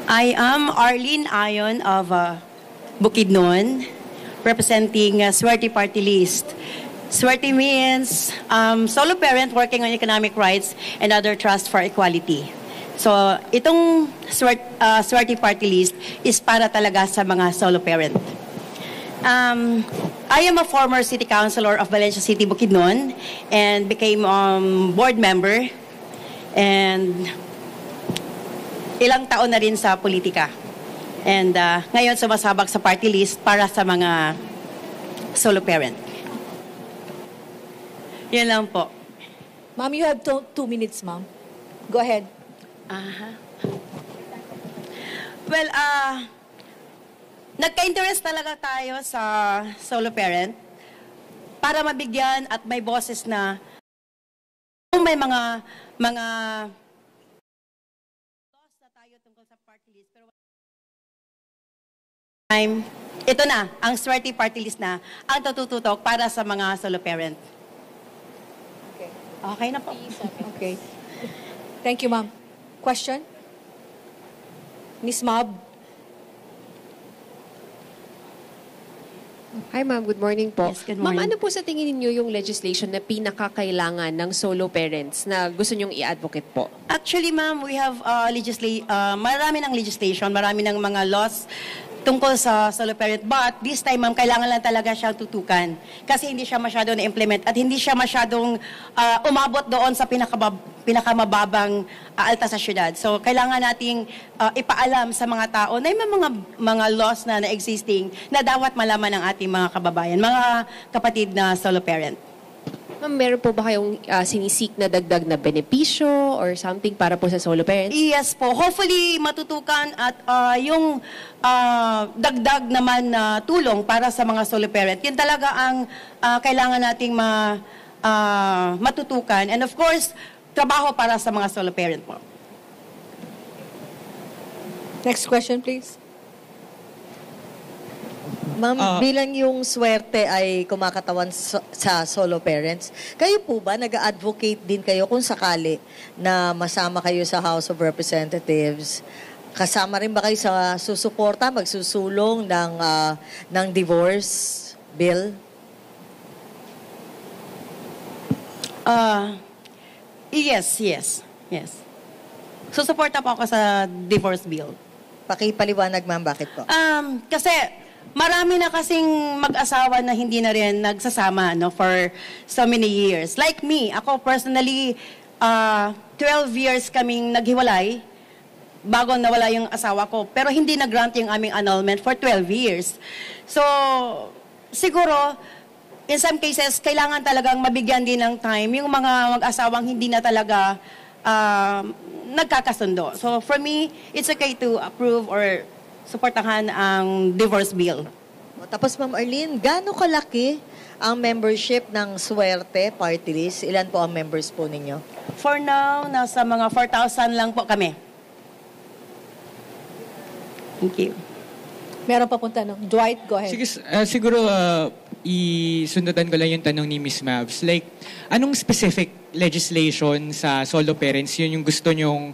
I am Arlene Ayon of Bukidnon, representing Swerte Party List. Swerte means solo parent working on economic rights and other trust for equality. So, itong Swerte Party List is para talaga sa mga solo parent. I am a former city councilor of Valencia City, Bukidnon, and became board member. And ilang taon na rin sa politika. And ngayon sumasabak sa party list para sa mga solo parent. Yan lang po. Ma'am, you have 2 minutes, ma'am. Go ahead. Well, nagka-interest talaga tayo sa solo parent para mabigyan at may boses na kung may mga laws na tayo tungkol sa party list. Pero ito na, ang Swerte Party List na ang tututok para sa mga solo parent. Okay. Okay na po. Okay. Thank you, ma'am. Question? Ms. Mab? Hi ma'am, good morning po. Yes, good Ma'am, morning. ano po sa tingin ninyo yung legislation na pinakakailangan ng solo parents na gusto nyong i-advocate po? Actually, ma'am, we have marami ng legislation, marami ng mga laws tungkol sa solo parent. But this time, ma'am, kailangan lang talaga siyang tutukan. Kasi hindi siya masyadong na-implement at hindi siya masyadong umabot doon sa pinakamababang alta sa syudad. So, kailangan nating ipaalam sa mga tao na may mga laws na existing na dapat malaman ng ating mga kababayan, mga kapatid na solo parent. Ma'am, meron po ba kayong sinisik na dagdag na benepisyo or something para po sa solo parents? Yes po. Hopefully, matutukan at yung dagdag naman na tulong para sa mga solo parent. Yun talaga ang kailangan nating matutukan. And of course, trabaho para sa mga solo parent po. Next question, please. Ma'am, bilang yung swerte ay kumakatawan sa solo parents, kayo po ba nag-advocate din kayo kung sakali na masama kayo sa House of Representatives? Kasama rin ba kayo sa susuporta, magsusulong ng divorce bill? Yes. Susuporta po ako sa divorce bill. Pakipaliwanag, ma'am, bakit po? Kasi marami na kasing mag-asawa na hindi na rin nagsasama for so many years. Like me, ako personally, 12 years kaming naghiwalay bago nawala yung asawa ko. Pero hindi na-grant yung aming annulment for 12 years. So, siguro, in some cases, kailangan talagang mabigyan din ng time yung mga mag-asawang hindi na talaga nagkakasundo. So, for me, it's okay to approve or suportahan ang divorce bill. Tapos, Ma'am Arlene, gaano kalaki ang membership ng Swerte Party List? Ilan po ang members po ninyo? For now, nasa mga 4,000 lang po kami. Thank you. Meron pa pong tanong. Dwight, go ahead. Sige, siguro isundutan ko lang yung tanong ni Ms. Mavs. Like, anong specific legislation sa solo parents yun yung gusto nyong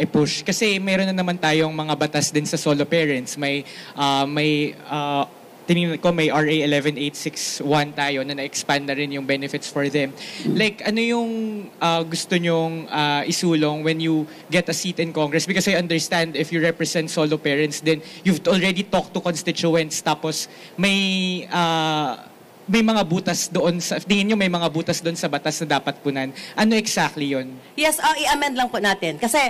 i-push? Kasi meron na naman tayong mga batas din sa solo parents. Tinignan ko may RA 11861 tayo na na-expand na rin yung benefits for them. Like, ano yung gusto nyong isulong when you get a seat in Congress? Because I understand if you represent solo parents, then you've already talked to constituents, tapos may mga butas doon, tingin nyo may mga butas doon sa batas na dapat punan. Ano exactly yon? Yes, i-amend lang po natin. Kasi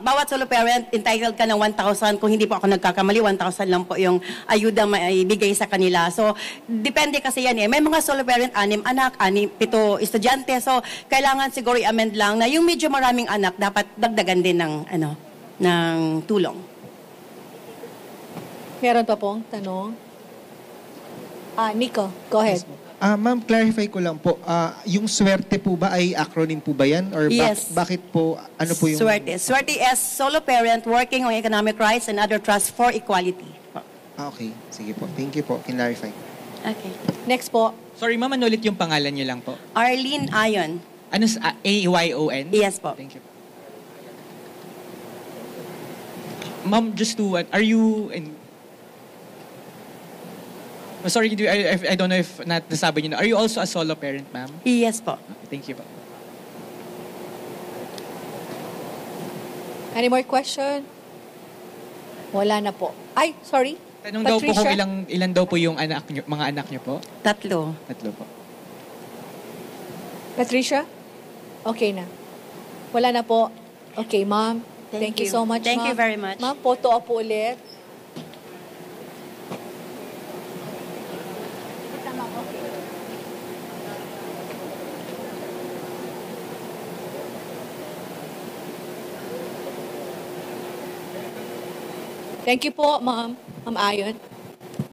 bawat solo parent, entitled ka ng 1,000. Kung hindi po ako nagkakamali, 1,000 lang po yung ayuda maibigay sa kanila. So, depende kasi yan eh. May mga solo parent, 6 anak, 7 estudyante. So, kailangan siguro i-amend lang na yung medyo maraming anak, dapat dagdagan din ng tulong. Meron pa pong tanong. Nico, go ahead. Ma'am, clarify ko lang po. Yung swerte po ba ay acronym po ba yan? Or Yes. Bakit po, ano po yung... Swerte. Swerte is solo parent working on economic rights and other trusts for equality. Okay. Sige po. Thank you po. Clarify. Okay. Next po. Sorry, ma'am, ano ulit yung pangalan nyo lang po? Arlene Ayon. Ano A-Y-O-N? Yes po. Thank you. Ma'am, just to, are you, sorry, I don't know if nasabi niyo na. Are you also a solo parent, ma'am? Yes po. Thank you po. Any more question? Wala na po. Ay, sorry. Tanong daw po kung Patricia? ilan daw po yung mga anak niyo po? 3. 3 po. Patricia? Okay na. Wala na po. Okay, ma'am. Thank you so much, Thank you ma'am. very much. Ma'am, photo op ulit. Thank you po, ma'am. Ma'am Ayon.